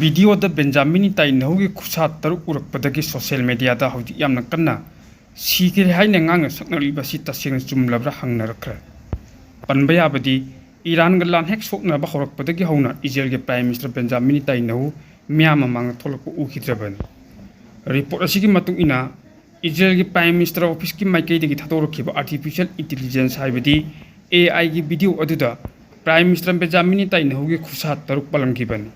Video Benjamin Netanyahu की खुसा तरुक उरकपदगी social media हौजिक यामना कन्ना सिगे हाइना ngang saknaribasi taseng chumlabra hangnarkhre panba yabadi Iran ga lan hek soknaba horakpadagi hauna Israel ge Prime Minister Benjamin Netanyahu miyam amang tholak ukhidrabani report asigi matung ina Israel ge Prime Minister office ki maikei degi thatorokhiba artificial intelligence haibadi AI gi video aduda Prime Minister Benjamin Netanyahu ge khusa taruk palamkhibani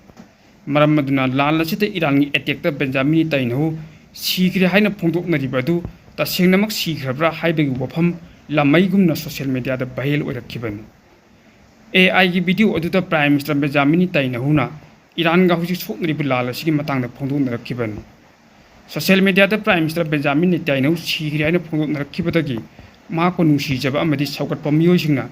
maram maduna lan lasite Iran gi attack ta Benjamin Netanyahu sigre haina phongdoknaribadu tasengnamak sigrabra haibagi wafam lamaigumna social media da bahel oirakibani AI gi video aduda Prime Minister Benjamin Netanyahu na Iran ga huji soknribu lal asigi matangda phongdoknarakibani social media da Prime Minister Benjamin Netanyahu sigre haina phongdoknarakibadagi mahako nungsijaba amadi saugatpa miyoisingna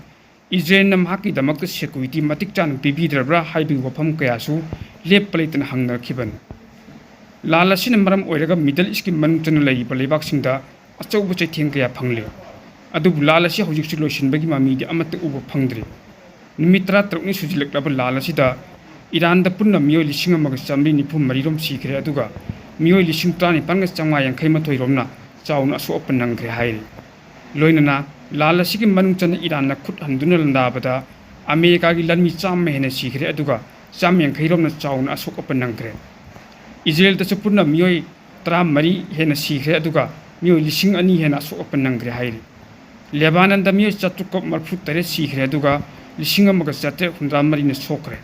Israel na mahaki damakta security matik chan pibidrabra haibagi wafam kayasu leppalaitana hangnarakibani लालसिन मरम ओइरगा middle east की मनचन लई बलेबाक सिंगदा अचौब चैथें कया फंगले अदुबु लालसि हौजिकसु लोइसिनबगी मामीदि अमत उब फंगद्रि निमित्रा तरकनि सुजिलकलाब लालसिदा Iran the पुन्ना मियोय लिसिंग अमग चामरि निफु मरिरोम सिखरे अदुगा मियोय लिसिंग त्रानि पांग चांगा यांखै मथोय रोमना चाउना असो अपन नंगरे हाइल लोइनना लालसि की मनचन इरान ना खुद हंदुना लंदाबदा अमेरिका की लनमी चाम मेहने सिखरे अदुगा चाम यांखै रोमना चाउना असो अपन नंगरे Israel ta supurna miyoi tram mari hena sigre aduga miyoi lising ani hena so open nangre hairi Lebanon da miyoi chatukop marfu tare sigre aduga lising amaga chate hundra mari ne sokre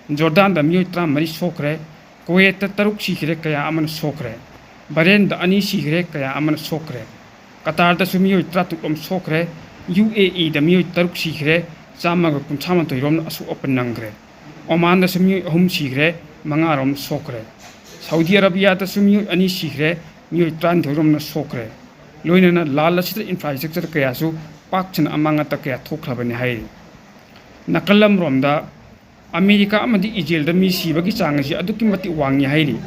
Jordan da miyoi tram mari sokre Kuwait ta taruk sigre kaya aman sokre Bahrain da ani sigre kaya aman sokre Qatar da su miyoi tratukom sokre UAE da miyoi taruk sigre chamaga kunchaman toirom asu open nangre Oman da su miyoi ahum sigre mangarom sokre Saudi Arabia ta sumi ani sigre miyoi tran thorom na sokre loinana lal asita infrastructure kaya su pakchan amanga ta kaya thokhrabani hai nakalam romda America amadi Israel da mi sibagi changasi aduki mati wangi hairi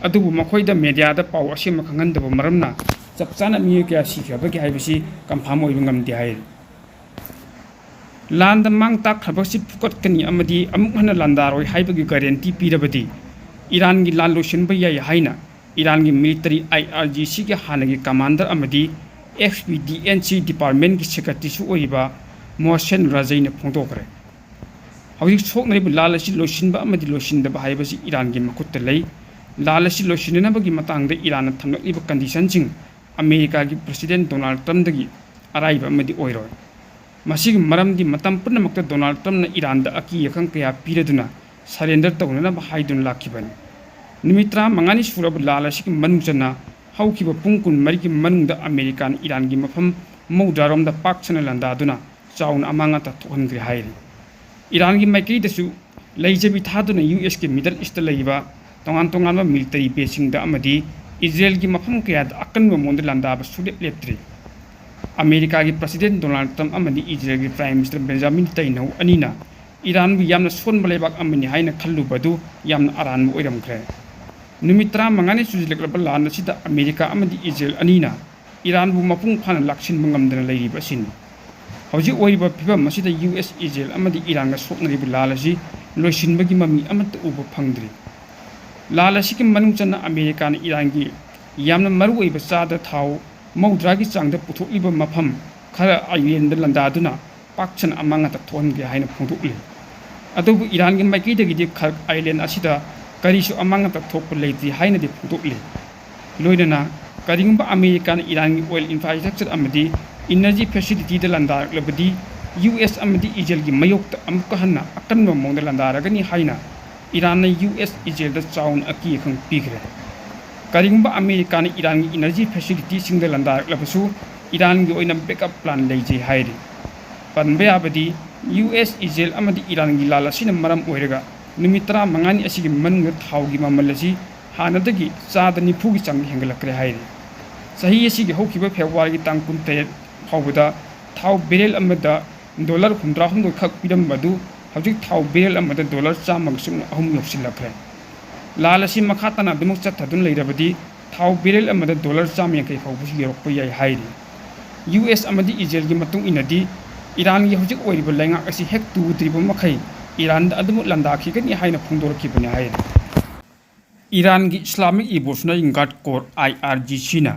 adubu makhoi da media da paw asima khangandaba maramna chapchana mi kaya sigrabagi haibasi confirm oibangam di hairi landa mang tak khabasi phukat kani amadi amuk hana landaroi haibagi guarantee pirabadi Iran की लाल lotion भैया हाइना Iran की military IRGC के हालगी commander अमदी XPDNC department की secretary सु ओइबा Mohsen राजई ने फोंदोकरे हौजिक सोकनरिब लाल असि लोशिनबा अमदी लोशिनदबा हाइबसि Iran की मखुत लई लाल असि लोशिननबगी मतंगदे Iran न थंगलिब कंडीशन सिंग अमेरिका की प्रेसिडेंट डोनाल्ड ट्रम्प दगी अराइबा अमदी ओइरोय मसिग मरमदी मतम पुनमकता डोनाल्ड ट्रम्प न Iran दा अकी यखं कया पीरदुना surrender तौनना हाइदुन लाखिबनी निमित्रा मंगानी सुरब लालसि की मनुचना हौखिब पुंग कुन मरि की मनुंगदा अमेरिका इरान की मफम मौदारोम दा पाकचना लंदादुना चाउन अमांगा ता थोहनग्रे हाइरि इरान की माइकई दसु लैजबि थादुना US के मिडल ईस्ट लैबा तोंगान तोंगान मिलिटरी बेसिंग दा अमदी इजराइल की मफम कया दा अकन मोंद लंदाब सुलेप लेप्त्रि अमेरिका की प्रेसिडेंट डोनाल्ड ट्रम्प अमदी इजराइल की प्राइम मिनिस्टर बेंजामिन नेतन्याहू अनिना Iran bu yamna son balebak amini haina khallubadu yamna aran mu oiramkhre Numitra mangani sujileklab lan sida America amadi Israel anina Iran bu mapung phana laksin mangamdana leiriba sin hauji oiriba phibam masida US Israel amadi Iran ga soknari bu lalasi loisinbagi mami amat uba phangdri lalasi ki manungchana America na Iran gi yamna maru oiba chada thau maudra gi changda puthokliba mafam khara island landaduna pakchan amanga ta thonge haina phongdukli adubu Iran gi maiki dagi di khar island asida karisu amanga ta thokpa leiti haina di phongdukli loinana karingba American Iran gi oil infrastructure amadi energy facility de landar labadi US amadi Israel gi mayok ta amka hanna akanwa mongda landaragani haina Iran na US Israel da chaun aki khang pigre karingba American Iran gi energy facility sing de landar labasu Iran gi oina backup plan leiji hairi panbe abadi US Israel amadi Iran gi lala sina maram oirega nimitra mangani asigi manunga thaugi mamalasi hanadagi chada nifu gi chang hengalakre hairi sahi asigi hokiba February gi tang 23 phawbada thau barrel amada dollar 100 khak pidam madu hawjik thau barrel amada dollar chamag sum ahum yoksilakre lalasi makhatana bimuk chathadun leirabadi thau barrel amada dollar cham yankai phawbusi yorokpa yai hairi US amadi Israel gi matung inadi Iran की हजिक ओइरिब लैंगा असी हेक तु द्रिब मखै Iran दा अदमु लंदा खिगनि हाइना फुंदोर खिबनि हाइ ꯏꯔꯥꯟꯒꯤ Islamic revolutionary guard corps IRGC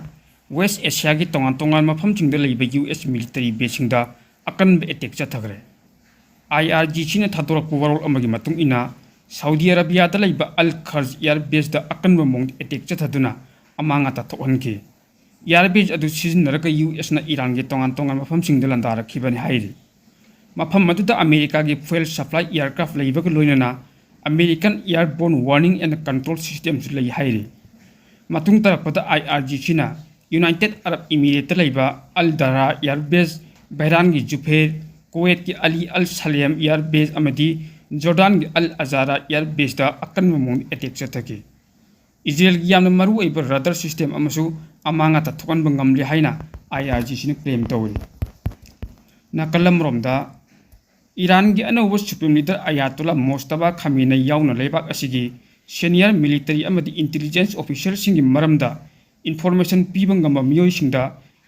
west ꯑꯦꯁꯤꯌꯥꯒꯤ ꯇꯣꯉꯥꯟ ꯇꯣꯉꯥꯟꯕ ꯃꯐꯝꯁꯤꯡꯗ ꯂꯩꯕ US ꯃꯤꯂꯤꯇꯔꯤ ꯕꯦꯁꯁꯤꯡꯗ ꯑꯀꯟꯕ ꯑꯦꯇꯦꯛ ꯆꯠꯊꯈ꯭ꯔꯦ꯫ IRGCꯅ ꯊꯥꯗꯣꯔꯛꯄ ꯋꯥꯔꯣꯜ ꯑꯃꯒꯤ ꯃꯇꯨꯡ ꯏꯟꯅ ꯁꯥꯎꯗꯤ ꯑꯔꯥꯕꯤꯌꯥꯗ ꯂꯩꯕ ꯑꯜ ꯈꯔꯖ ꯏꯌꯥꯔ ꯕꯦꯁꯇ ꯑꯀꯟꯕ ꯃꯑꯣꯡꯗ ꯑꯦꯇꯦꯛ ꯆꯠꯊꯗꯨꯅ ꯑꯃꯥꯡ ꯑꯇꯥ ꯊꯣꯛꯍꯟꯈꯤ꯫ ꯏꯌꯥꯔ ꯕꯦꯁ ꯑꯗꯨ ꯁꯤꯖꯤꯟꯅꯔꯒ USꯅ ꯏꯔꯥꯟꯒꯤ ꯇꯣꯉꯥꯟ ꯇꯣꯉꯥꯟꯕ ꯃꯐꯝꯁꯤꯡꯗ ꯂꯥꯟꯗꯥꯔꯛꯈꯤꯕꯅꯤ ꯍꯥꯏꯔꯤ꯫ ꯃꯐꯝ ꯑꯗꯨꯗ ꯑꯃꯦꯔꯤꯀꯥꯒꯤ ꯐꯨꯑꯦꯜ ꯁꯄ꯭ꯂꯥꯏ ꯑꯦꯌꯔꯀ꯭ꯔꯥꯐ ꯂꯩꯕꯒ ꯂꯣꯏꯅꯅ ꯑꯃꯦꯔꯤꯀꯟ ꯏꯌꯥꯔꯕꯣꯔꯟ ꯋꯥꯔꯅꯤꯡ ꯑꯦꯟड ꯀꯟꯇ꯭ꯔꯣꯜ ꯁꯤꯁꯇꯦꯝꯁꯨ ꯂꯩ ꯍꯥꯏꯔꯤ꯫ ꯃꯇꯨꯡ ꯇꯥꯔꯛꯄꯗ IRGCꯅ ꯌꯨꯅꯥꯏꯇꯦꯗ ꯑꯔꯕ ꯏꯃꯤꯔꯦꯠꯇ ꯂꯩꯕ ꯑꯜ ꯗꯔꯥ ꯏꯌꯥꯔ ꯕꯦꯁ, ꯕꯍꯔꯥꯟꯒꯤ ꯖꯨꯐꯦꯔ, ꯀꯨꯋꯦꯠꯀꯤ ꯑꯂꯤ ꯑꯜ ꯁꯥꯂꯦꯝ ꯏꯌꯥꯔ ꯕꯦꯁ ꯑꯃꯗꯤ ꯖꯣꯔꯗꯥꯟꯒꯤ ꯑꯜ ꯑꯖꯥꯔꯥ ꯏꯌꯥꯔ ꯕꯦꯁꯇ ꯑꯀꯟꯕ ꯃꯑꯣꯡꯗ ꯑꯦꯇꯦꯛ ꯆꯠꯊꯈꯤ꯫ ꯏꯖꯔꯦꯜꯒꯤ ꯌꯥꯝꯅ ꯃꯔꯨꯑꯣꯏꯕ ꯔꯗꯥꯔ ꯁꯤꯁꯇꯦꯝ ꯑꯃꯁꯨ ꯑꯃꯥꯡ ꯑꯇꯥ ꯊꯣꯛꯍꯟꯕ ꯉꯝꯂꯦ ꯍꯥꯏꯅ IRGCꯅ ꯀ꯭ꯂꯦꯝ ꯇꯧꯔꯤ꯫ ꯅꯥꯀꯜ ꯑꯃꯔꯣꯝꯗ ꯏꯔꯥꯟꯒꯤ ꯑꯅꯧꯕ ꯁꯨꯄ꯭ꯔꯤꯝ ꯂꯤꯗꯔ ꯑꯌꯥꯇꯣꯜꯂꯥ ꯃꯣꯖꯇꯕꯥ ꯈꯥꯃꯦꯅei ꯌꯥꯎꯅ ꯂꯩꯕꯥꯛ ꯑꯁꯤꯒꯤ ꯁꯦꯅꯤꯌꯔ ꯃꯤꯂꯤꯇꯔꯤ ꯑꯃꯗꯤ ꯏꯟꯇꯦꯂꯤꯖꯦꯟꯁ ꯑꯣꯐꯤꯁꯔꯁꯤꯡꯒꯤ ꯃꯔꯝꯗ ꯏꯟꯐꯣꯔꯃꯦꯁꯟ ꯄꯤꯕ ꯉꯝꯕ ꯃꯤꯑꯣꯏꯁꯤꯡꯗ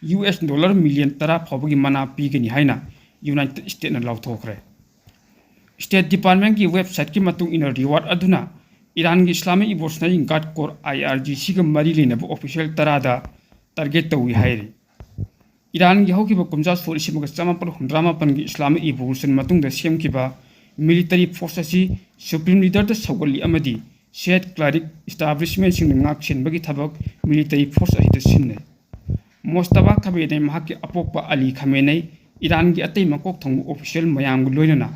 $10 ꯃꯤꯂꯤꯌꯟ 10 ꯐꯥꯎꯕꯒꯤ ꯃꯅꯥ ꯄꯤꯒꯅꯤ ꯍꯥꯏꯅ ꯌꯨꯅꯥꯏꯇꯦꯗ ꯁ꯭ꯇꯦꯠꯁꯅ ꯂꯥꯎꯊꯣꯛꯈ꯭ꯔꯦ꯫ ꯁ꯭ꯇꯦꯠ ꯗꯤꯄꯥꯔꯠꯃꯦꯟꯠꯀꯤ ꯋꯦꯕꯁꯥꯏꯠꯀꯤ ꯃꯇꯨꯡ ꯏꯟꯅ ꯔꯤꯋꯥꯔꯗ ꯑꯗꯨꯅ ꯏꯔꯥꯟꯒꯤ ꯏꯁꯂꯥꯃꯤꯛ ꯔꯤꯚꯣꯂꯨꯁꯅꯔꯤ ꯒꯥꯔꯗ ꯀꯣꯔ IRGCꯒ ꯃꯔꯤ ꯂꯩꯅꯕ ꯑꯣꯐꯤꯁꯤꯌꯦꯜ 10ꯗ ꯇꯥꯔꯒꯦꯠ ꯇꯧꯏ ꯍꯥꯏꯔꯤ꯫ ꯏꯔꯥꯟꯒꯤ ꯍꯧꯈꯤꯕ ꯀꯨꯝꯖꯥ ꯁꯣꯛ 1979ꯒꯤ ꯏꯁꯂꯥꯃꯤꯛ ꯔꯤꯚꯣꯂꯨꯁꯟ ꯃꯇꯨꯡꯗ ꯁꯦꯝꯈꯤꯕ ꯃꯤꯂꯤꯇꯔꯤ ꯐꯣꯔꯁ ꯑꯁꯤ ꯁꯨꯄ꯭ꯔꯤꯝ ꯂꯤꯗꯔꯗ ꯁꯧꯒꯠꯂꯤ ꯑꯃꯗꯤ ꯁꯦꯠ ꯀ꯭ꯂꯥꯔꯤꯛ ꯏꯁꯇꯥꯕ꯭ꯂꯤꯁꯃꯦꯟꯠꯁꯤꯡꯅ ꯉꯥꯛꯁꯦꯟꯕꯒꯤ ꯊꯕꯛ ꯃꯤꯂꯤꯇꯔꯤ ꯐꯣꯔꯁ ꯑꯁꯤꯗ ꯁꯤꯟꯅꯩ꯫ ꯃꯣꯖꯇꯕꯥ ꯈꯥꯃꯦꯅei ꯃꯍꯥꯛꯀꯤ ꯑꯄꯣꯛꯄ ꯑꯂꯤ ꯈꯥꯃꯦꯅei ꯏꯔꯥꯟꯒꯤ ꯑꯇꯩ ꯃꯀꯣꯛ ꯊꯣꯡꯕ ꯑꯣꯐꯤꯁꯤꯌꯦꯜ ꯃꯌꯥꯝꯒ ꯂꯣꯏꯅꯅ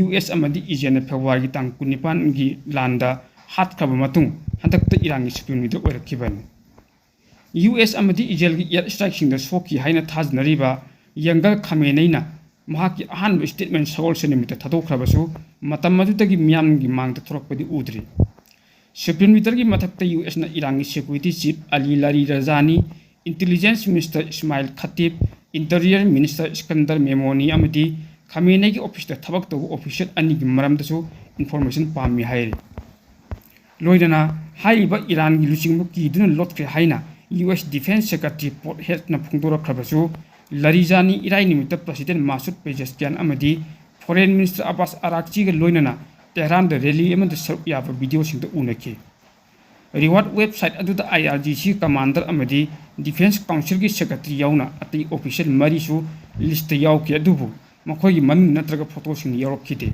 US ꯑꯃꯗꯤ ꯏꯖꯔꯦꯜꯅ ꯐꯦꯕ꯭ꯔꯨꯋꯥꯔꯤꯒꯤ ꯇꯥꯡ 19ꯒꯤ ꯂꯥꯟꯗ ꯍꯥꯠꯈ꯭ꯔꯕ ꯃꯇꯨꯡ ꯍꯟꯗꯛꯇ ꯏꯔꯥꯟꯒꯤ ꯁꯨꯄ꯭ꯔꯤꯝ ꯂꯤꯗꯔ ꯑꯣꯏꯔꯛꯈꯤꯕꯅꯤ꯫ US ꯑꯃꯗꯤ ꯏꯖꯔꯦꯜꯒꯤ ꯏꯌꯥꯔ ꯁ꯭ꯇ꯭राꯏꯛꯁꯤꯡꯗ ꯁꯣꯛꯈꯤ ꯍꯥꯏꯅ ꯊꯥꯖꯅꯔꯤꯕ ꯌꯪꯒꯔ ꯈꯥꯃꯦꯅeiꯅ ꯃꯍꯥꯛꯀꯤ ꯑꯍꯥꯟꯕ ꯁ꯭ꯇꯦꯠꯃꯦꯟꯠ ꯁꯒꯣꯜꯁꯦꯟ ꯅꯨꯃꯤꯠꯇ ꯊꯥꯗꯣꯛꯈ꯭ꯔꯕꯁꯨ ꯃꯇꯝ ꯑꯗꯨꯗꯒꯤ ꯃꯤꯌꯥꯝꯒꯤ ꯃꯥꯡꯗ ꯊꯣꯔꯛꯄꯗꯤ ꯎꯗ꯭ꯔꯤ꯫ ꯁꯨꯄ꯭ꯔꯤꯝ ꯂꯤꯗꯔꯒꯤ ꯃꯊꯛꯇ USꯅ ꯏꯔꯥꯟꯒꯤ security chief Ali Larijani, intelligence minister Ismail Khatib, interior minister Eskandar Momeni ꯑꯃꯗꯤ ꯈꯥꯃꯦꯅeiꯒꯤ ꯑꯣꯐꯤꯁꯇ ꯊꯕꯛ ꯇꯧꯕ ꯑꯣꯐꯤꯁꯤꯌꯦꯜ ꯑꯅꯤꯒꯤ ꯃꯔꯝꯗꯁꯨ ꯏꯟꯐꯣꯔꯃꯦꯁꯟ ꯄꯥꯝꯃꯤ ꯍꯥꯏꯔꯤ꯫ ꯂꯣꯏꯅꯅ ꯍꯥꯏꯔꯤꯕ ꯏꯔꯥꯟꯒꯤ ꯂꯨꯆꯤꯡꯕ ꯀꯤꯗꯨꯅ ꯂꯣꯠꯈ꯭ꯔꯦ ꯍꯥꯏꯅ US ꯗꯤꯐꯦꯟꯁ ꯁꯦꯀ꯭ꯔꯦꯇꯔꯤ ꯄꯣꯠ ꯍꯦꯁꯠꯅ ꯐꯣꯡꯗꯣꯔꯛꯈ꯭ꯔꯕꯁꯨ ꯂꯥꯔꯤꯖꯥꯅꯤ ꯏꯔꯥꯏ ꯅꯨꯃꯤꯠꯇ ꯄ꯭ꯔꯁꯤꯗꯦꯟꯠ ꯃꯥꯁꯨꯗ ꯄꯦꯖꯦꯁꯀꯤꯌꯥꯟ ꯑꯃꯗꯤ ꯐꯣꯔꯦꯟ ꯃꯤꯅꯤꯁꯇꯔ ꯑꯕꯥꯁ ꯑꯔꯥꯛꯆꯤꯒ ꯂꯣꯏꯅꯅ ꯇꯦꯍꯔꯥꯟꯗ ꯔꯦꯂꯤ ꯑꯃꯗ ꯁꯔꯨꯛ ꯌꯥꯕ ꯚꯤꯗꯤꯑꯣꯁꯤꯡꯗ ꯎꯅꯈꯤ꯫ ꯔꯤꯋꯥꯔꯗ ꯋꯦꯕꯁꯥꯏꯠ ꯑꯗꯨꯗ IRGC ꯀꯃꯥꯟꯗꯔ ꯑꯃꯗꯤ ꯗꯤꯐꯦꯟꯁ ꯀꯥꯎꯟꯁꯤꯜꯒꯤ ꯁꯦꯀ꯭ꯔꯦꯇꯔꯤ ꯌꯥꯎꯅ ꯑꯇꯩ ꯑꯣꯐꯤꯁꯤꯌꯦꯜ ꯃꯔꯤꯁꯨ ꯂꯤꯁꯇ ꯌꯥꯎꯈꯤ ꯑꯗꯨꯕꯨ ꯃꯈꯣꯏꯒꯤ ꯃꯃꯤꯡ ꯅꯠꯇ꯭ꯔꯒ ꯐꯣꯇꯣꯁꯤꯡ ꯌꯥꯎꯔꯛꯈꯤꯗꯦ꯫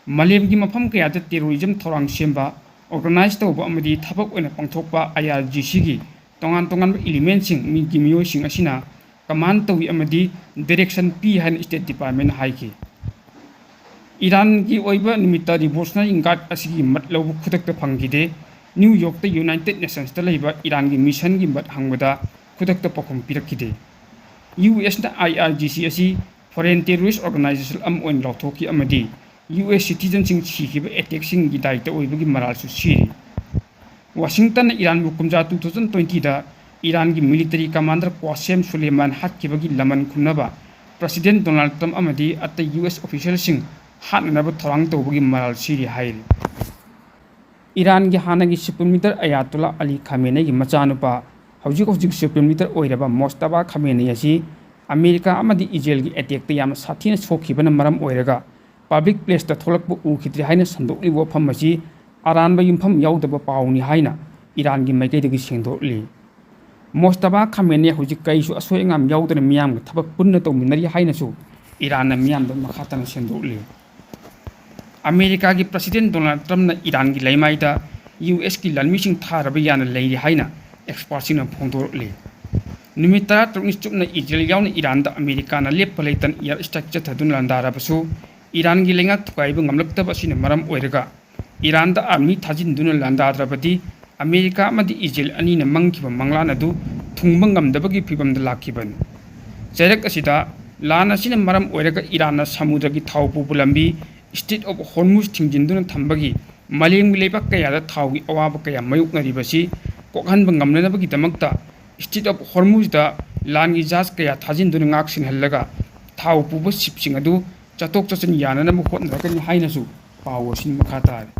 ꯃꯥꯂꯦꯝꯒꯤ ꯃꯐꯝ ꯀꯌꯥꯗ ꯇꯦꯔꯣꯔꯤꯖꯝ ꯊꯧꯔꯥꯡ ꯁꯦꯝꯕ, ꯑꯣꯔꯒꯅꯥꯏꯖ ꯇꯧꯕ ꯑꯃꯗꯤ ꯊꯕꯛ ꯑꯣꯏꯅ ꯄꯥꯡꯊꯣꯛꯄ IRGCꯒꯤ ꯇꯣꯉꯥꯟ ꯇꯣꯉꯥꯟꯕ ꯏꯂꯤꯃꯦꯟꯠꯁꯤꯡꯒꯤ ꯃꯤꯑꯣꯏꯁꯤꯡ ꯑꯁꯤꯅ ꯀꯃꯥꯟꯗ ꯇꯧꯏ ꯑꯃꯗꯤ ꯗꯤꯔꯦꯛꯁꯟ ꯄꯤ ꯍꯥꯏꯅ ꯁ꯭ꯇꯦꯠ ꯗꯤꯄꯥꯔꯠꯃꯦꯟꯠꯅ ꯍꯥꯏꯈꯤ꯫ ꯏꯔꯥꯟꯒꯤ ꯑꯣꯏꯕ ꯅꯨꯃꯤꯠꯇ ꯔꯤꯚꯣꯂꯨꯁꯅꯔꯤ ꯒꯥꯔꯗ ꯑꯁꯤꯒꯤ ꯃꯠ ꯂꯧꯕ ꯈꯨꯗꯛꯇ ꯐꯪꯈꯤꯗꯦ꯫ ꯅ꯭ꯌꯨ ꯌꯣꯔꯛꯇ ꯌꯨꯅꯥꯏꯇꯦꯗ ꯅꯦꯁꯟꯁꯇ ꯂꯩꯕ ꯏꯔꯥꯟꯒꯤ ꯃꯤꯁꯟꯒꯤ ꯃꯠ ꯍꯪꯕꯗ ꯈꯨꯗꯛꯇ ꯄꯥꯎꯈꯨꯝ ꯄꯤꯔꯛꯈꯤꯗꯦ꯫ USꯅ IRGC ꯑꯁꯤ ꯐꯣꯔꯦꯟ ꯇꯦꯔꯣꯔꯤꯁꯠ ꯑꯣꯔꯒꯅꯥꯏꯖꯦꯁꯟ ꯑꯃ ꯑꯣꯏꯅ ꯂꯥꯎꯊꯣꯛꯈꯤ ꯑꯃꯗꯤ US ꯁꯤꯇꯤꯖꯟꯁꯤꯡ ꯁꯤꯈꯤꯕ ꯑꯦꯇꯦꯛꯁꯤꯡꯒꯤ ꯗꯥꯏꯇ ꯑꯣꯏꯕꯒꯤ ꯃꯔꯥꯜꯁꯨ ꯁꯤꯔꯤ꯫ ꯋꯥꯁꯤꯡꯇꯟꯅ ꯏꯔꯥꯟꯕꯨ ꯀꯨꯝꯖꯥ 2020ꯗ ꯏꯔꯥꯟꯒꯤ ꯃꯤꯂꯤꯇꯔꯤ ꯀꯃꯥꯟꯗꯔ ꯀ꯭ꯋꯥꯁꯦꯝ ꯁꯨꯂꯦꯃꯥꯟ ꯍꯥꯠꯈꯤꯕꯒꯤ ꯂꯃꯟ ꯈꯨꯝꯅꯕ ꯄ꯭ꯔꯁꯤꯗꯦꯟꯠ ꯗꯣꯅꯥꯜꯗ ꯇ꯭ꯔꯝꯞ ꯑꯃꯗꯤ ꯑꯇꯩ US ꯑꯣꯐꯤꯁꯤꯌꯦꯜꯁꯤꯡ ꯍꯥꯠꯅꯅꯕ ꯊꯧꯔꯥꯡ ꯇꯧꯕꯒꯤ ꯃꯔꯥꯜ ꯁꯤꯔꯤ ꯍꯥꯏꯔꯤ꯫ ꯏꯔꯥꯟꯒꯤ ꯍꯥꯟꯅꯒꯤ ꯁꯨꯄ꯭ꯔꯤꯝ ꯂꯤꯗꯔ ꯑꯌꯥꯇꯣꯜꯂꯥ ꯑꯂꯤ ꯈꯥꯃꯦꯅeiꯒꯤ ꯃꯆꯥꯅꯨꯄꯥ ꯍꯧꯖꯤꯛ ꯁꯨꯄ꯭ꯔꯤꯝ ꯂꯤꯗꯔ ꯑꯣꯏꯔꯕ ꯃꯣꯖꯇꯕꯥ ꯈꯥꯃꯦꯅei ꯑꯁꯤ ꯑꯃꯦꯔꯤꯀꯥ ꯑꯃꯗꯤ ꯏꯖꯔꯦꯜꯒꯤ ꯑꯦꯇꯦꯛꯇ ꯌꯥꯝꯅ ꯁꯥꯊꯤꯅ ꯁꯣꯛꯈꯤꯕꯅ ꯃꯔꯝ ꯑꯣꯏꯔꯒ ꯄꯕ꯭ꯂꯤꯛ ꯄ꯭ꯂꯦꯁꯇ ꯊꯣꯛꯂꯛꯄ ꯎꯈꯤꯗ꯭ꯔꯦ ꯍꯥꯏꯅ ꯁꯟꯗꯣꯛꯂꯤꯕ ꯋꯥꯐꯝ ꯑꯁꯤ ꯑꯔꯥꯟꯕ ꯌꯨꯝꯐꯝ ꯌꯥꯎꯗꯕ ꯄꯥꯎꯅꯤ ꯍꯥꯏꯅ ꯏꯔꯥꯟꯒꯤ ꯃꯥꯏꯀꯩꯗꯒꯤ ꯁꯦꯡꯗꯣꯛꯂꯤ꯫ ꯃꯣꯖꯇꯕꯥ ꯈꯥꯃꯦꯅei ꯍꯧꯖꯤꯛ ꯀꯔꯤꯁꯨ ꯑꯁꯣꯏ ꯑꯉꯥꯝ ꯌꯥꯎꯗꯅ ꯃꯤꯌꯥꯝꯒ ꯊꯕꯛ ꯄꯨꯟꯅ ꯇꯧꯃꯤꯟꯅꯔꯤ ꯍꯥꯏꯅꯁꯨ ꯏꯔꯥꯟꯅ ꯃꯤꯌꯥꯝꯗ ꯃꯈꯥ ꯇꯥꯅ ꯁꯦꯡꯗꯣꯛꯂꯤ꯫ ꯑꯃꯦꯔꯤꯀꯥꯒꯤ ꯄ꯭ꯔꯁꯤꯗꯦꯟꯠ ꯗꯣꯅꯥꯜꯗ ꯇ꯭ꯔꯝꯞꯅ ꯏꯔꯥꯟꯒꯤ ꯂꯩꯃꯥꯏꯗ USꯀꯤ ꯂꯥꯟꯃꯤꯁꯤꯡ ꯊꯥꯔꯕ ꯌꯥꯅ ꯂꯩꯔꯤ ꯍꯥꯏꯅ ꯑꯦꯛꯁꯄꯔꯠꯁꯤꯡꯅ ꯐꯣꯡꯗꯣꯔꯛꯂꯤ꯫ ꯅꯨꯃꯤꯠ 16ꯅꯤ ꯆꯨꯞꯅ ꯏꯖꯔꯦꯜ ꯌꯥꯎꯅ ꯏꯔꯥꯟꯗ ꯑꯃꯦꯔꯤꯀꯥꯅ ꯂꯦꯞꯄ ꯂꯩꯇꯅ ꯏꯌꯥꯔ ꯁ꯭ꯇ꯭ꯔꯥꯏꯛ ꯆꯠꯊꯗꯨꯅ ꯂꯥꯟꯗꯥꯔꯕꯁꯨ ꯏꯔꯥꯟꯒꯤ ꯂꯩꯉꯥꯛ ꯊꯨꯒꯥꯏꯕ ꯉꯝꯂꯛꯇꯕ ꯑꯁꯤꯅ ꯃꯔꯝ ꯑꯣꯏꯔꯒ ꯏꯔꯥꯟꯗ ꯑꯥꯔꯃꯤ ꯊꯥꯖꯤꯟꯗꯨꯅ ꯂꯥꯟꯗꯥꯗ꯭ꯔꯕꯗꯤ ꯑꯃꯦꯔꯤꯀꯥ ꯑꯃꯗꯤ ꯏꯖꯔꯦꯜ ꯑꯅꯤꯅ ꯃꯪꯈꯤꯕ ꯃꯪꯂꯥꯟ ꯑꯗꯨ ꯊꯨꯡꯕ ꯉꯝꯗꯕꯒꯤ ꯐꯤꯚꯝꯗ ꯂꯥꯛꯈꯤꯕꯅꯤ꯫ ꯆꯩꯔꯛ ꯑꯁꯤꯗ ꯂꯥꯟ ꯑꯁꯤꯅ ꯃꯔꯝ ꯑꯣꯏꯔꯒ ꯏꯔꯥꯟꯅ ꯁꯃꯨꯗ꯭ꯔꯒꯤ ꯊꯥꯎ ꯄꯨꯕ ꯂꯝꯕꯤ ꯁ꯭ꯇ꯭ꯔꯦꯠ ꯑꯣꯐ ꯍꯣꯔꯃꯨꯖ ꯊꯤꯡꯖꯤꯟꯗꯨꯅ ꯊꯝꯕꯒꯤ ꯃꯥꯂꯦꯝꯒꯤ ꯂꯩꯕꯥꯛ ꯀꯌꯥꯗ ꯊꯥꯎꯒꯤ ꯑꯋꯥꯕ ꯀꯌꯥ ꯃꯥꯌꯣꯛꯅꯔꯤꯕꯁꯤ ꯀꯣꯛꯍꯟꯕ ꯉꯝꯅꯅꯕꯒꯤꯗꯃꯛꯇ ꯁ꯭ꯇ꯭ꯔꯦꯠ ꯑꯣꯐ ꯍꯣꯔꯃꯨꯖꯗ ꯂꯥꯟꯒꯤ ꯖहाज ꯀꯌꯥ ꯊꯥꯖꯤꯟꯗꯨꯅ ꯉꯥꯛ ꯁꯦꯟꯍꯜꯂꯒ ꯊꯥꯎ ꯄꯨꯕ ꯁꯤꯞꯁꯤꯡ ꯑꯗꯨ ꯆꯠꯊꯣꯛ ꯆꯠꯁꯤꯟ ꯌꯥꯅꯅꯕ ꯍꯣꯠꯅꯔꯛꯀꯅꯤ ꯍꯥꯏꯅꯁꯨ ꯄꯥꯎ ꯑꯁꯤꯅ ꯃꯈꯥ ꯇꯥꯔꯤ꯫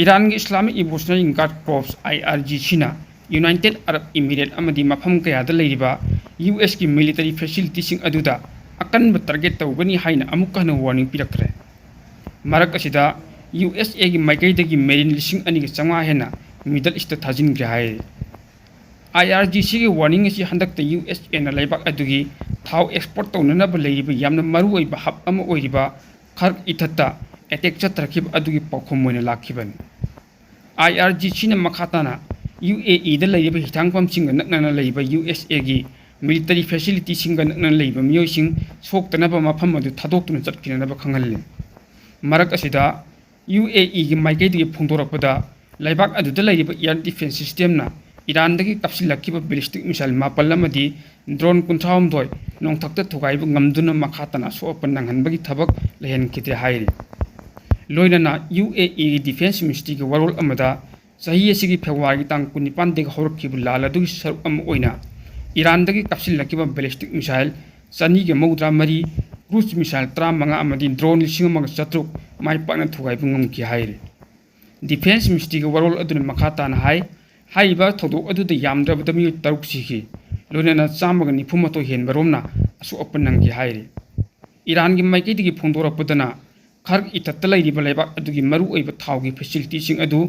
ꯏꯔꯥꯟꯒꯤ Islamic revolutionary ꯒꯥꯔꯗ ꯀꯣꯔꯞꯁ IRGCꯅ United Arab Emirates ꯑꯃꯗꯤ ꯃꯐꯝ ꯀꯌꯥꯗ ꯂꯩꯔꯤꯕ USꯀꯤ ꯃꯤꯂꯤꯇꯔꯤ ꯐꯦꯁꯤꯂꯤꯇꯤꯁꯤꯡ ꯑꯗꯨꯗ ꯑꯀꯟꯕ ꯇꯥꯔꯒꯦꯠ ꯇꯧꯒꯅꯤ ꯍꯥꯏꯅ ꯑꯃꯨꯛꯀ ꯍꯟꯅ ꯋꯥꯔꯅꯤꯡ ꯄꯤꯔꯛꯈ꯭ꯔꯦ꯫ ꯃꯔꯛ ꯑꯁꯤꯗ USAꯒꯤ ꯃꯥꯏꯀꯩꯗꯒꯤ ꯃꯦꯔꯤꯟ 2,500 ꯍꯦꯟꯅ ꯃꯤꯗꯜ ꯏꯁꯇ ꯊꯥꯖꯤꯟꯈ꯭ꯔꯦ ꯍꯥꯏꯔꯤ꯫ IRGCꯒꯤ ꯋꯥꯔꯅꯤꯡ ꯑꯁꯤ ꯍꯟꯗꯛꯇ USAꯅ ꯂꯩꯕꯥꯛ ꯑꯗꯨꯒꯤ ꯊꯥꯎ ꯑꯦꯛꯁꯄꯣꯔꯠ ꯇꯧꯅꯅꯕ ꯂꯩꯔꯤꯕ ꯌꯥꯝꯅ ꯃꯔꯨꯑꯣꯏꯕ ꯍꯕ ꯑꯃ ꯑꯣꯏꯔꯤꯕ ꯈꯔꯛ ꯏꯊꯠꯇ ꯑꯦꯇꯦꯛ ꯆꯠꯊꯔꯛꯈꯤꯕ ꯑꯗꯨꯒꯤ ꯄꯥꯎꯈꯨꯝ ꯑꯣꯏꯅ ꯂꯥꯛꯈꯤꯕꯅꯤ꯫ IRGCꯅ ꯃꯈꯥ ꯇꯥꯅ UAEꯗ ꯂꯩꯔꯤꯕ ꯍꯤꯊꯥꯡꯐꯝꯁꯤꯡꯒ ꯅꯛꯅꯅ ꯂꯩꯕ USAꯒꯤ ꯃꯤꯂꯤꯇꯔꯤ ꯐꯦꯁꯤꯂꯤꯇꯤꯁꯤꯡꯒ ꯅꯛꯅꯅ ꯂꯩꯕ ꯃꯤꯑꯣꯏꯁꯤꯡ ꯁꯣꯛꯇꯅꯕ ꯃꯐꯝ ꯑꯗꯨ ꯊꯥꯗꯣꯛꯇꯨꯅ ꯆꯠꯈꯤꯅꯅꯕ ꯈꯪꯍꯜꯂꯤ꯫ ꯃꯔꯛ ꯑꯁꯤꯗ UAEꯒꯤ ꯃꯥꯏꯀꯩꯗꯒꯤ ꯐꯣꯡꯗꯣꯔꯛꯄꯗ ꯂꯩꯕꯥꯛ ꯑꯗꯨꯗ ꯂꯩꯔꯤꯕ ꯏꯌꯔ ꯗꯤꯐꯦꯟꯁ ꯁꯤꯁꯇꯦꯝꯅ ꯏꯔꯥꯟꯗꯒꯤ ꯀꯥꯞꯁꯤꯜꯂꯛꯈꯤꯕ ꯕꯦꯂꯤꯁꯇꯤꯛ ꯃꯤꯁꯥꯏꯜ 9 ꯑꯃꯗꯤ ꯗ꯭ꯔꯣꯟ 69 ꯅꯣꯡꯊꯛꯇ ꯊꯨꯒꯥꯏꯕ ꯉꯝꯗꯨꯅ ꯃꯈꯥ ꯇꯥꯅ ꯑꯁꯣꯛ ꯑꯄꯟ ꯅꯪꯍꯟꯕꯒꯤ ꯊꯕꯛ ꯂꯩꯍꯟꯈꯤꯗꯦ ꯍꯥꯏꯔꯤ꯫ ꯂꯣꯏꯅꯅ UAEꯒꯤ ꯗꯤꯐꯦꯟꯁ ꯃꯤꯅꯤꯁꯇ꯭ꯔꯤꯒꯤ ꯋꯥꯔꯣꯜ ꯑꯃꯗ ꯆꯍꯤ ꯑꯁꯤꯒꯤ ꯐꯦꯕ꯭ꯔꯨꯋꯥꯔꯤ ꯇꯥꯡ 19ꯗꯒꯤ ꯍꯧꯔꯛꯈꯤꯕ ꯂꯥꯟ ꯑꯗꯨꯒꯤ ꯁꯔꯨꯛ ꯑꯃ ꯑꯣꯏꯅ ꯏꯔꯥꯟꯗꯒꯤ ꯀꯥꯞꯁꯤꯜꯂꯛꯈꯤꯕ ꯕꯦꯂꯤꯁꯇꯤꯛ ꯃꯤꯁꯥꯏꯜ 233, ꯀ꯭ꯔꯨꯖ ꯃꯤꯁꯥꯏꯜ 15 ꯑꯃꯗꯤ ꯗ꯭ꯔꯣꯟ 1,300 ꯃꯥꯏ ꯄꯥꯛꯅ ꯊꯨꯒꯥꯏꯕ ꯉꯝꯈꯤ ꯍꯥꯏꯔꯤ꯫ ꯗꯤꯐꯦꯟꯁ ꯃꯤꯅꯤꯁꯇ꯭ꯔꯤꯒꯤ ꯋꯥꯔꯣꯜ ꯑꯗꯨꯅ ꯃꯈꯥ ꯇꯥꯅ ꯍꯥꯏ ꯍꯥꯏꯔꯤꯕ ꯊꯧꯗꯣꯛ ꯑꯗꯨꯗ ꯌꯥꯝꯗ꯭ꯔꯕꯗ ꯃꯤꯑꯣꯏ 6 ꯁꯤꯈꯤ, ꯂꯣꯏꯅꯅ 191 ꯍꯦꯟꯕ ꯔꯣꯝꯅ ꯑꯁꯣꯛ ꯑꯄꯟ ꯅꯪꯈꯤ ꯍꯥꯏꯔꯤ꯫ ꯏꯔꯥꯟꯒꯤ ꯃꯥꯏꯀꯩꯗꯒꯤ ꯐꯣꯡꯗꯣꯔꯛꯄꯗꯅ ꯈꯔꯛ ꯏꯊꯠꯇ ꯂꯩꯔꯤꯕ ꯂꯩꯕꯥꯛ ꯑꯗꯨꯒꯤ ꯃꯔꯨꯑꯣꯏꯕ ꯊꯥꯎꯒꯤ ꯐꯦꯁꯤꯂꯤꯇꯤꯁꯤꯡ ꯑꯗꯨ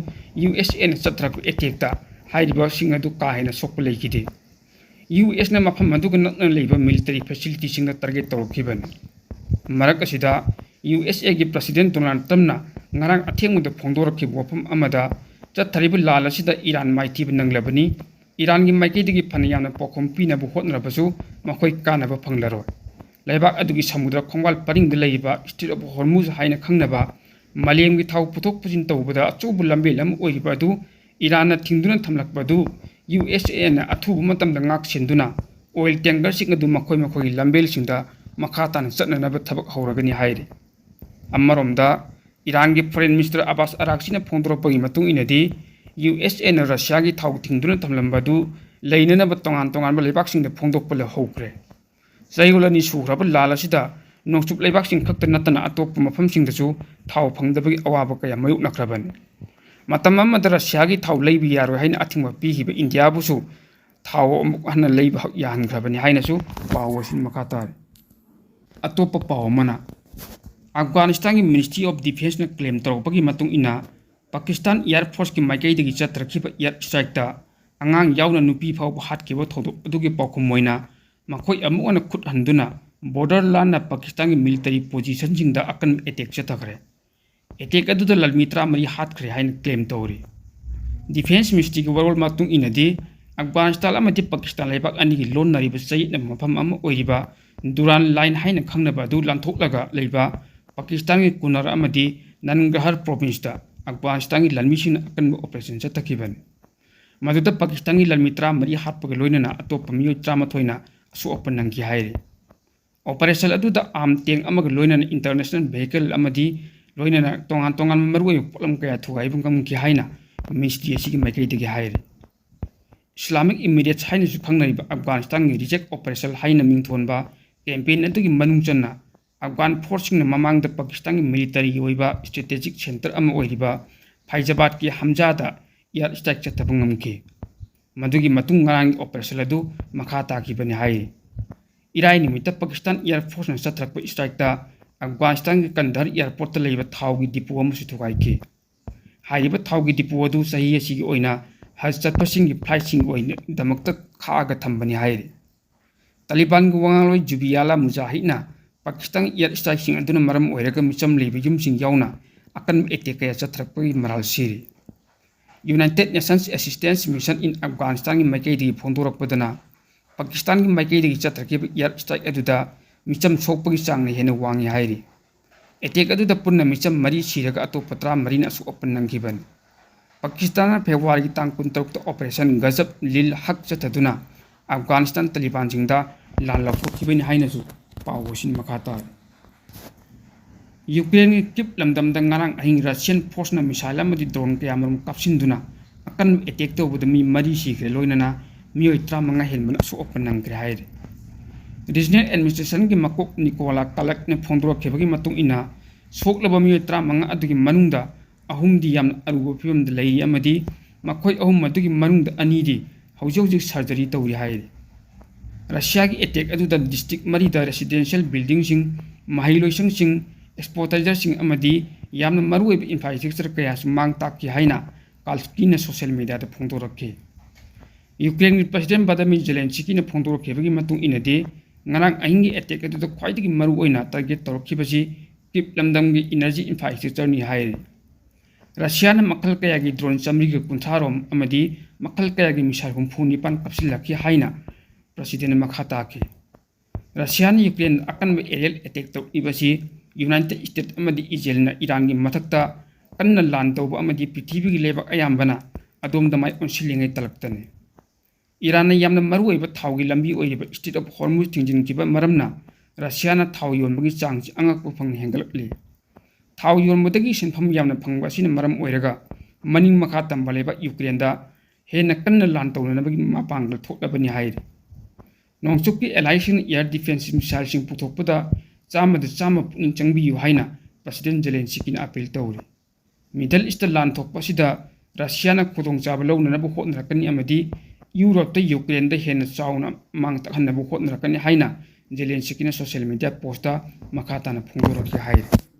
USAꯅ ꯆꯠꯊꯔꯛꯄ ꯑꯦꯇꯦꯛꯇ ꯍꯥꯏꯔꯤꯕꯁꯤꯡ ꯑꯗꯨ ꯀꯥ ꯍꯦꯟꯅ ꯁꯣꯛꯄ ꯂꯩꯈꯤꯗꯦ꯫ USꯅ ꯃꯐꯝ ꯑꯗꯨꯒ ꯅꯛꯅꯅ ꯂꯩꯕ ꯃꯤꯂꯤꯇꯔꯤ ꯐꯦꯁꯤꯂꯤꯇꯤꯁꯤꯡꯗ ꯇꯥꯔꯒꯦꯠ ꯇꯧꯔꯛꯈꯤꯕꯅꯤ꯫ ꯃꯔꯛ ꯑꯁꯤꯗ USAꯒꯤ ꯄ꯭ꯔꯁꯤꯗꯦꯟꯠ ꯗꯣꯅꯥꯜꯗ ꯇ꯭ꯔꯝꯞꯅ ꯉꯔꯥꯡ ꯑꯊꯦꯡꯕꯗ ꯐꯣꯡꯗꯣꯔꯛꯈꯤꯕ ꯋꯥꯐꯝ ꯑꯃꯗ ꯆꯠꯊꯔꯤꯕ ꯂꯥꯟ ꯑꯁꯤꯗ ꯏꯔꯥꯟ ꯃꯥꯏꯊꯤꯕ ꯅꯪꯂꯕꯅꯤ, ꯏꯔꯥꯟꯒꯤ ꯃꯥꯏꯀꯩꯗꯒꯤ ꯐꯅ ꯌꯥꯝꯅ ꯄꯥꯎꯈꯨꯝ ꯄꯤꯅꯕ ꯍꯣꯠꯅꯔꯕꯁꯨ ꯃꯈꯣꯏ ꯀꯥꯟꯅꯕ ꯐꯪꯂꯔꯣꯏ꯫ ꯂꯩꯕꯥꯛ ꯑꯗꯨꯒꯤ ꯁꯃꯨꯗ꯭ꯔ ꯈꯣꯡꯕꯥꯜ ꯄꯔꯤꯡꯗ ꯂꯩꯔꯤꯕ ꯁ꯭ꯇ꯭ꯔꯦꯠ ꯑꯣꯐ ꯍꯣꯔꯃꯨꯖ ꯍꯥꯏꯅ ꯈꯪꯅꯕ ꯃꯥꯂꯦꯝꯒꯤ ꯊꯥꯎ ꯄꯨꯊꯣꯛ ꯄꯨꯁꯤꯟ ꯇꯧꯕꯗ ꯑꯆꯧꯕ ꯂꯝꯕꯦꯜ ꯑꯃ ꯑꯣꯏꯔꯤꯕ ꯑꯗꯨ ꯏꯔꯥꯟꯅ ꯊꯤꯡꯗꯨꯅ ꯊꯝꯂꯛꯄ ꯑꯗꯨ USAꯅ ꯑꯊꯨꯕ ꯃꯇꯝꯗ ꯉꯥꯛ ꯁꯦꯟꯗꯨꯅ ꯑꯣꯏꯜ ꯇꯦꯡꯀꯔꯁꯤꯡ ꯑꯗꯨ ꯃꯈꯣꯏꯒꯤ ꯂꯝꯕꯦꯜꯁꯤꯡꯗ ꯃꯈꯥ ꯇꯥꯅ ꯆꯠꯅꯅꯕ ꯊꯕꯛ ꯍꯧꯔꯒꯅꯤ ꯍꯥꯏꯔꯤ꯫ ꯑꯃꯔꯣꯝꯗ ꯏꯔꯥꯟꯒꯤ ꯐꯣꯔꯦꯟ ꯃꯤꯅꯤꯁꯇꯔ ꯑꯕꯥꯁ ꯑꯔꯥꯛꯆꯤꯅ ꯐꯣꯡꯗꯣꯔꯛꯄꯒꯤ ꯃꯇꯨꯡ ꯏꯟꯅꯗꯤ USAꯅ ꯔꯁꯤꯌꯥꯒꯤ ꯊꯥꯎ ꯊꯤꯡꯗꯨꯅ ꯊꯝꯂꯝꯕ ꯑꯗꯨ ꯂꯩꯅꯅꯕ ꯇꯣꯉꯥꯟ ꯇꯣꯉꯥꯟꯕ ꯂꯩꯕꯥꯛꯁꯤꯡꯗ ꯐꯣꯡꯗꯣꯛꯄ ꯍꯧꯈ꯭ꯔꯦ꯫ ꯆꯌꯣꯜ 2 ꯁꯨꯈ꯭ꯔꯕ ꯂꯥꯟ ꯑꯁꯤꯗ ꯅꯣꯡꯆꯨꯞ ꯂꯩꯕꯥꯛꯁꯤꯡ ꯈꯛꯇ ꯅꯠꯇꯅ ꯑꯇꯣꯞꯄ ꯃꯐꯝꯁꯤꯡꯗꯁꯨ ꯊꯥꯎ ꯐꯪꯗꯕꯒꯤ ꯑꯋꯥꯕ ꯀꯌꯥ ꯃꯥꯌꯣꯛꯅꯈ꯭ꯔꯕꯅꯤ꯫ ꯃꯇꯝ ꯑꯃꯗ ꯔꯁꯤꯌꯥꯒꯤ ꯊꯥꯎ ꯂꯩꯕ ꯌꯥꯔꯣꯏ ꯍꯥꯏꯅ ꯑꯊꯤꯡꯕ ꯄꯤꯈꯤꯕ ꯏꯟꯗꯤꯌꯥꯕꯨꯁꯨ ꯊꯥꯎ ꯑꯃꯨꯛ ꯍꯟꯅ ꯂꯩꯕ ꯌꯥꯍꯟꯈ꯭ꯔꯕꯅꯤ ꯍꯥꯏꯅꯁꯨ ꯄꯥꯎ ꯑꯁꯤꯅ ꯃꯈꯥ ꯇꯥꯔꯤ꯫ ꯑꯇꯣꯞꯄ ꯄꯥꯎ ꯑꯃꯅ ꯑꯐꯒꯥꯅꯤꯁꯇꯥꯟꯒꯤ ꯃꯤꯅꯤꯁꯇ꯭ꯔꯤ ꯑꯣꯐ ꯗꯤꯐꯦꯟꯁꯅ ꯀ꯭ꯂꯦꯝ ꯇꯧꯔꯛꯄꯒꯤ ꯃꯇꯨꯡ ꯏꯟꯅ ꯄꯥꯀꯤꯁꯇꯥꯟ ꯏꯌꯔ ꯐꯣꯔꯁꯀꯤ ꯃꯥꯏꯀꯩꯗꯒꯤ ꯆꯠꯊꯔꯛꯈꯤꯕ ꯏꯌꯔ ꯁ꯭ꯇ꯭ꯔꯥꯏꯛꯇ ꯑꯉꯥꯡ ꯌꯥꯎꯅ ꯅꯨꯄꯤ ꯐꯥꯎꯕ ꯍꯥꯠꯈꯤꯕ ꯊꯧꯗꯣꯛ ꯑꯗꯨꯒꯤ ꯄꯥꯎꯈꯨꯝ ꯑꯣꯏꯅ ꯃꯈꯣꯏ ꯑꯃꯨꯛ ꯍꯟꯅ ꯈꯨꯠ ꯍꯟꯗꯨꯅ ꯕꯣꯔꯗꯔ ꯂꯥꯟꯅ ꯄꯥꯀꯤꯁꯇꯥꯟꯒꯤ ꯃꯤꯂꯤꯇꯔꯤ ꯄꯣꯖꯤꯁꯟꯁꯤꯡꯗ ꯑꯀꯟꯕ ꯑꯦꯇꯦꯛ ꯆꯠꯊꯈ꯭ꯔꯦ꯫ ꯑꯦꯇꯦꯛ ꯑꯗꯨꯗ ꯂꯥꯟꯃꯤ 13 ꯍꯥꯠꯈ꯭ꯔꯦ ꯍꯥꯏꯅ ꯀ꯭ꯂꯦꯝ ꯇꯧꯔꯤ꯫ ꯗꯤꯐꯦꯟꯁ ꯃꯤꯅꯤꯁꯇ꯭ꯔꯤꯒꯤ ꯋꯥꯔꯣꯜ ꯃꯇꯨꯡ ꯏꯟꯅꯗꯤ ꯑꯐꯒꯥꯅꯤꯁꯇꯥꯟ ꯑꯃꯗꯤ ꯄꯥꯀꯤꯁꯇꯥꯟ ꯂꯩꯕꯥꯛ ꯑꯅꯤꯒꯤ ꯂꯣꯟꯅꯔꯤꯕ ꯆꯌꯦꯠꯅꯕ ꯃꯐꯝ ꯑꯃ ꯑꯣꯏꯔꯤꯕ ꯗꯨꯔꯥꯟ ꯂꯥꯏꯟ ꯍꯥꯏꯅ ꯈꯪꯅꯕ ꯑꯗꯨ ꯂꯥꯟꯊꯣꯛꯂꯒ ꯂꯩꯕ ꯄꯥꯀꯤꯁꯇꯥꯟꯒꯤ ꯀꯨꯅꯔ ꯑꯃꯗꯤ ꯅꯟꯒꯔꯍꯔ ꯄ꯭ꯔꯣꯚꯤꯟꯁꯇ ꯑꯐꯒꯥꯅꯤꯁꯇꯥꯟꯒꯤ ꯂꯥꯟꯃꯤꯁꯤꯡꯅ ꯑꯀꯟꯕ ꯑꯣꯄꯔꯦꯁꯟ ꯆꯠꯊꯈꯤꯕꯅꯤ꯫ ꯃꯗꯨꯗ ꯄꯥꯀꯤꯁꯇꯥꯟꯒꯤ ꯂꯥꯟꯃꯤ 13 ꯍꯥꯠꯄꯒ ꯂꯣꯏꯅꯅ ꯑꯇꯣꯞꯄ ꯃꯤꯑꯣꯏ 13ꯅ ꯑꯁꯣꯛ ꯑꯄꯟ ꯅꯪꯈꯤ ꯍꯥꯏꯔꯤ꯫ ꯑꯣꯄꯔꯦꯁꯟ ꯑꯗꯨꯗ ꯑꯥꯔꯝ ꯇꯦꯡꯛ ꯑꯃꯒ ꯂꯣꯏꯅꯅ ꯏꯟꯇꯔꯅꯦꯁꯅꯦꯜ ꯚꯦꯍꯤꯀꯜ ꯑꯃꯗꯤ ꯂꯣꯏꯅꯅ ꯇꯣꯉꯥꯟ ꯇꯣꯉꯥꯟꯕ ꯃꯔꯨꯑꯣꯏꯕ ꯄꯣꯠꯂꯝ ꯀꯌꯥ ꯊꯨꯒꯥꯏꯕ ꯉꯝꯈꯤ ꯍꯥꯏꯅ ꯃꯤꯅꯤꯁꯇ꯭ꯔꯤ ꯑꯁꯤꯒꯤ ꯃꯥꯏꯀꯩꯗꯒꯤ ꯍꯥꯏꯔꯤ꯫ ꯏꯁꯂꯥꯃꯤꯛ ꯏꯃꯤꯔꯦꯠꯁ ꯍꯥꯏꯅꯁꯨ ꯈꯪꯅꯔꯤꯕ ꯑꯐꯒꯥꯅꯤꯁꯇꯥꯟꯒꯤ ꯔꯤꯖꯦꯛ ꯑꯣꯄꯔꯦꯁꯟ ꯍꯥꯏꯅ ꯃꯤꯡꯊꯣꯟꯕ ꯀꯦꯝꯄꯦꯟ ꯑꯗꯨꯒꯤ ꯃꯅꯨꯡ ꯆꯟꯅ ꯑꯐꯒꯥꯟ ꯐꯣꯔꯁꯁꯤꯡꯅ ꯃꯃꯥꯡꯗ ꯄꯥꯀꯤꯁꯇꯥꯟꯒꯤ ꯃꯤꯂꯤꯇꯔꯤꯒꯤ ꯑꯣꯏꯕ ꯁ꯭ꯇ꯭ꯔꯦꯇꯦꯖꯤꯛ ꯁꯦꯟꯇꯔ ꯑꯃ ꯑꯣꯏꯔꯤꯕ ꯐꯩꯖꯥꯕꯥꯗꯀꯤ ꯍꯝꯖꯥꯗ ꯏꯌꯔ ꯁ꯭ꯇ꯭ꯔꯥꯏꯛ ꯆꯠꯊꯕ ꯉꯝꯈꯤ꯫ ꯃꯗꯨꯒꯤ ꯃꯇꯨꯡ ꯉꯔꯥꯡꯒꯤ ꯑꯣꯄꯔꯦꯁꯟ ꯑꯗꯨ ꯃꯈꯥ ꯇꯥꯈꯤꯕꯅꯤ ꯍꯥꯏꯔꯤ꯫ ꯏꯔꯥꯏ ꯅꯨꯃꯤꯠꯇ ꯄꯥꯀꯤꯁꯇꯥꯟ ꯏꯌꯔ ꯐꯣꯔꯁꯅ ꯆꯠꯊꯔꯛꯄ ꯁ꯭ꯇ꯭ꯔꯥꯏꯛꯇ ꯑꯐꯒꯥꯅꯤꯁꯇꯥꯟꯒꯤ ꯀꯟꯙꯔ ꯏꯌꯔꯄꯣꯔꯠꯇ ꯂꯩꯕ ꯊꯥꯎꯒꯤ ꯗꯤꯄꯣ ꯑꯃꯁꯨ ꯊꯨꯒꯥꯏꯈꯤ꯫ ꯍꯥꯏꯔꯤꯕ ꯊꯥꯎꯒꯤ ꯗꯤꯄꯣ ꯑꯗꯨ ꯆꯍꯤ ꯑꯁꯤꯒꯤ ꯑꯣꯏꯅ ꯍꯖ ꯆꯠꯄꯁꯤꯡꯒꯤ ꯐ꯭ꯂꯥꯏꯠꯁꯤꯡꯒꯤ ꯑꯣꯏꯅꯗꯃꯛꯇ ꯈꯥꯛꯑꯒ ꯊꯝꯕꯅꯤ ꯍꯥꯏꯔꯤ꯫ ꯇꯥꯂꯤꯕꯥꯟꯒꯤ ꯋꯥꯉꯥꯡꯂꯣꯏ ꯖꯨꯕꯤꯌꯥꯂꯥ ꯃꯨꯖꯥꯍꯤꯗꯅ ꯄꯥꯀꯤꯁꯇꯥꯟꯒꯤ ꯏꯌꯔ ꯁ꯭ꯇ꯭ꯔꯥꯏꯛꯁꯤꯡ ꯑꯗꯨꯅ ꯃꯔꯝ ꯑꯣꯏꯔꯒ ꯃꯤꯆꯝ ꯂꯩꯕ ꯌꯨꯝꯁꯤꯡ ꯌꯥꯎꯅ ꯑꯀꯟꯕ ꯑꯦꯇꯦꯛ ꯀꯌꯥ ꯆꯠꯊꯔꯛꯄꯒꯤ ꯃꯔꯥꯜ ꯁꯤꯔꯤ꯫ ꯌꯨꯅꯥꯏꯇꯦꯗ ꯅꯦꯁꯟꯁ ꯑꯦꯁꯤꯁꯇꯦꯟꯁ ꯃꯤꯁꯟ ꯏꯟ ꯑꯐꯒꯥꯅꯤꯁꯇꯥꯟꯒꯤ ꯃꯥꯏꯀꯩꯗꯒꯤ ꯐꯣꯡꯗꯣꯔꯛꯄꯗꯅ ꯄꯥꯀꯤꯁꯇꯥꯟꯒꯤ ꯃꯥꯏꯀꯩꯗꯒꯤ ꯆꯠꯊꯔꯛꯈꯤꯕ ꯏꯌꯔ ꯁ꯭ꯇ꯭ꯔꯥꯏꯛ ꯑꯗꯨꯗ ꯃꯤꯆꯝ ꯁꯣꯛꯄꯒꯤ ꯆꯥꯡꯅ ꯍꯦꯟꯅ ꯋꯥꯡꯏ ꯍꯥꯏꯔꯤ꯫ ꯑꯦꯇꯦꯛ ꯑꯗꯨꯗ ꯄꯨꯟꯅ ꯃꯤꯆꯝ 4 ꯁꯤꯔꯒ ꯑꯇꯣꯞꯄ 13ꯅ ꯑꯁꯣꯛ ꯑꯄꯟ ꯅꯪꯈꯤꯕꯅꯤ꯫ ꯄꯥꯀꯤꯁꯇꯥꯟꯅ ꯐꯦꯕ꯭ꯔꯨꯋꯥꯔꯤ ꯇꯥꯡ 16ꯇ ꯑꯣꯄꯔꯦꯁꯟ ꯒꯖꯕ ꯂꯤꯜ ꯍꯛ ꯆꯠꯊꯗꯨꯅ ꯑꯐꯒꯥꯅꯤꯁꯇꯥꯟ ꯇꯥꯂꯤꯕꯥꯟꯁꯤꯡꯗ ꯂꯥꯟ ꯂꯧꯊꯣꯛꯈꯤꯕꯅꯤ ꯍꯥꯏꯅꯁꯨ ꯄꯥꯎ ꯑꯁꯤꯅ ꯃꯈꯥ ꯇꯥꯔꯤ꯫ ꯌꯨꯀ꯭ꯔꯦꯟꯒꯤ ꯀꯤꯞ ꯂꯝꯗꯝꯗ ꯉꯔꯥꯡ ꯑꯍꯤꯡ ꯔꯁꯤꯌꯟ ꯐꯣꯔꯁꯅ ꯃꯤꯁꯥꯏꯜ ꯑꯃꯗꯤ ꯗ꯭ꯔꯣꯟ ꯀꯌꯥꯃꯔꯨꯝ ꯀꯥꯞꯁꯤꯟꯗꯨꯅ ꯑꯀꯟꯕ ꯑꯦꯇꯦꯛ ꯇꯧꯕꯗ ꯃꯤ 4 ꯁꯤꯈ꯭ꯔꯦ, ꯂꯣꯏꯅꯅ ꯃꯤꯑꯣꯏ 15 ꯍꯦꯟꯕꯅ ꯑꯁꯣꯛ ꯑꯄꯟ ꯅꯪꯈ꯭ꯔꯦ ꯍꯥꯏꯔꯤ꯫ ꯔꯤꯖꯅꯦꯜ ꯑꯦꯗꯃꯤꯅꯤꯁꯇ꯭ꯔꯦꯁꯟꯒꯤ ꯃꯀꯣꯛ ꯅꯤꯀꯣꯂꯥ ꯀꯥꯂꯛꯅ ꯐꯣꯡꯗꯣꯔꯛꯈꯤꯕꯒꯤ ꯃꯇꯨꯡ ꯏꯟꯅ ꯁꯣꯛꯂꯕ ꯃꯤꯑꯣꯏ 15 ꯑꯗꯨꯒꯤ ꯃꯅꯨꯡꯗ 3ꯗꯤ ꯌꯥꯝꯅ ꯑꯔꯨꯕ ꯐꯤꯚꯝꯗ ꯂꯩꯔꯤ ꯑꯃꯗꯤ ꯃꯈꯣꯏ 3 ꯑꯗꯨꯒꯤ ꯃꯅꯨꯡꯗ 2ꯗꯤ ꯍꯧꯖꯤꯛ ꯁꯔꯖꯔꯤ ꯇꯧꯔꯤ ꯍꯥꯏꯔꯤ꯫ ꯔꯁꯤꯌꯥꯒꯤ ꯑꯦꯇꯦꯛ ꯑꯗꯨꯗ ꯗꯤꯁꯇ꯭ꯔꯤꯛ 4ꯗ ꯔꯦꯁꯤꯗꯦꯟꯁꯤꯌꯦꯜ ꯕꯤꯜꯗꯤꯡꯁꯤꯡ, ꯃꯍꯩꯂꯣꯏꯁꯪꯁꯤꯡ, ꯑꯦꯛꯁꯄꯣꯔꯇꯥꯏꯖꯔꯁꯤꯡ ꯑꯃꯗꯤ ꯌꯥꯝꯅ ꯃꯔꯨꯑꯣꯏꯕ ꯏꯟꯐ꯭ꯔꯥꯁꯇ꯭ꯔꯛꯆꯔ ꯀꯌꯥꯁꯨ ꯃꯥꯡ ꯇꯥꯛꯈꯤ ꯍꯥꯏꯅ ꯀꯥꯜꯁꯀꯤꯅ ꯁꯣꯁꯤꯌꯦꯜ ꯃꯤडिꯌꯥꯗ ꯐꯣꯡꯗꯣꯔꯛꯈꯤ꯫ ꯌꯨꯀ꯭ꯔꯦꯟꯒꯤ ꯄ꯭ꯔꯁꯤꯗꯦꯟꯠ ꯚ꯭ꯂꯥꯗꯤꯃꯤꯔ ꯖꯦꯂꯦꯟꯁꯀꯤꯅ ꯐꯣꯡꯗꯣꯔꯛꯈꯤꯕꯒꯤ ꯃꯇꯨꯡ ꯏꯟꯅꯗꯤ ꯉꯔꯥꯡ ꯑꯍꯤꯡꯒꯤ ꯑꯦꯇꯦꯛ ꯑꯗꯨꯗ ꯈ꯭ꯋꯥꯏꯗꯒꯤ ꯃꯔꯨꯑꯣꯏꯅ ꯇꯥꯔꯒꯦꯠ ꯇꯧꯔꯛꯈꯤꯕꯁꯤ ꯀꯤꯞ ꯂꯝꯗꯝꯒꯤ ꯏꯅꯔꯖꯤ ꯏꯟꯐ꯭ꯔꯥꯁꯇ꯭ꯔꯛꯆꯔꯅꯤ ꯍꯥꯏꯔꯤ꯫ ꯔꯁꯤꯌꯥꯅ ꯃꯈꯜ ꯀꯌꯥꯒꯤ ꯗ꯭ꯔꯣꯟ 160 ꯔꯣꯝ ꯑꯃꯗꯤ ꯃꯈꯜ ꯀꯌꯥꯒꯤ ꯃꯤꯁꯥꯏꯜ 69 ꯀꯥꯞꯁꯤꯜꯂꯛꯈꯤ ꯍꯥꯏꯅ ꯄ꯭ꯔꯁꯤꯗꯦꯟꯠꯅ ꯃꯈꯥ ꯇꯥꯈꯤ꯫ ꯔꯁꯤꯌꯥꯅ ꯌꯨꯀ꯭ꯔꯦꯟꯗ ꯑꯀꯟꯕ ꯑꯦꯔꯤꯌꯦꯜ ꯑꯦꯇꯦꯛ ꯇꯧꯔꯛꯂꯤꯕꯁꯤ ꯌꯨꯅꯥꯏꯇꯦꯗ ꯁ꯭ꯇꯦꯠꯁ ꯑꯃꯗꯤ ꯏꯖꯔꯦꯜꯅ ꯏꯔꯥꯟꯒꯤ ꯃꯊꯛꯇ ꯀꯟꯅ ꯂꯥꯟ ꯇꯧꯕ ꯑꯃꯗꯤ ꯄ꯭ꯔꯤꯊꯤꯕꯤꯒꯤ ꯂꯩꯕꯥꯛ ꯑꯌꯥꯝꯕꯅ ꯑꯗꯣꯝꯗ ꯃꯥꯏ ꯑꯣꯟꯁꯤꯜꯂꯤꯉꯩ ꯇꯥꯜꯂꯛꯇꯅꯤ꯫ ꯏꯔꯥꯟꯅ ꯌꯥꯝꯅ ꯃꯔꯨꯑꯣꯏꯕ ꯊꯥꯎꯒꯤ ꯂꯝꯕꯤ ꯑꯣꯏꯔꯤꯕ ꯁ꯭ꯇ꯭ꯔꯦꯠ ꯑꯣꯐ ꯍꯣꯔꯃꯨꯖ ꯊꯤꯡꯖꯤꯟꯈꯤꯕ ꯃꯔꯝꯅ ꯔꯁꯤꯌꯥꯅ ꯊꯥꯎ ꯌꯣꯟꯕꯒꯤ ꯆꯥꯡꯁꯤ ꯑꯉꯛꯄ ꯐꯪꯅ ꯍꯦꯟꯒꯠꯂꯛꯂꯤ꯫ ꯊꯥꯎ ꯌꯣꯟꯕꯗꯒꯤ ꯁꯦꯟꯐꯝ ꯌꯥꯝꯅ ꯐꯪꯕ ꯑꯁꯤꯅ ꯃꯔꯝ ꯑꯣꯏꯔꯒ ꯃꯅꯤꯡ ꯃꯈꯥ ꯇꯝꯕ ꯂꯩꯕꯥꯛ ꯌꯨꯀ꯭ꯔꯦꯟꯗ ꯍꯦꯟꯅ ꯀꯟꯅ ꯂꯥꯟ ꯇꯧꯅꯅꯕꯒꯤ ꯃꯄꯥꯡꯒꯜ ꯊꯣꯛꯂꯕꯅꯤ ꯍꯥꯏꯔꯤ꯫ ꯅꯣꯡꯆꯨꯞꯀꯤ ꯑꯦꯂꯥꯏꯁꯤꯡꯅ ꯑꯦꯌꯔ ꯗꯤꯐꯦꯟꯁ ꯃꯤꯁꯥꯏꯜꯁꯤꯡ ꯄꯨꯊꯣꯛꯄꯗ 100% ꯄꯨꯛꯅꯤꯡ ꯆꯪꯕꯤꯌꯨ ꯍꯥꯏꯅ ꯄ꯭ꯔꯁꯤꯗꯦꯟꯠ ꯖꯦꯂꯦꯟꯁꯀꯤꯅ ꯑꯄꯤꯜ ꯇꯧꯔꯤ꯫ ꯃꯤꯗꯜ ꯏꯁꯇ ꯂꯥꯟ ꯊꯣꯛꯄ ꯑꯁꯤꯗ ꯔꯁꯤꯌꯥꯅ ꯈꯨꯗꯣꯡꯆꯥꯕ ꯂꯧꯅꯅꯕ ꯍꯣꯠꯅꯔꯛꯀꯅꯤ ꯑꯃꯗꯤ ꯌꯨꯔꯣꯞꯇ ꯌꯨꯀ꯭ꯔꯦꯟꯗ ꯍꯦꯟꯅ ꯆꯥꯎꯅ ꯃꯥꯡ ꯇꯥꯛꯍꯟꯅꯕ ꯍꯣꯠꯅꯔꯛꯀꯅꯤ ꯍꯥꯏꯅ ꯖꯦꯂꯦꯟꯁꯀꯤꯅ ꯁꯣꯁꯤꯌꯦꯜ ꯃꯤडिꯌꯥ ꯄꯣꯁꯠꯇ ꯃꯈꯥ ꯇꯥꯅ ꯐꯣꯡꯗꯣꯔꯛꯈꯤ ꯍꯥꯏꯔꯤ꯫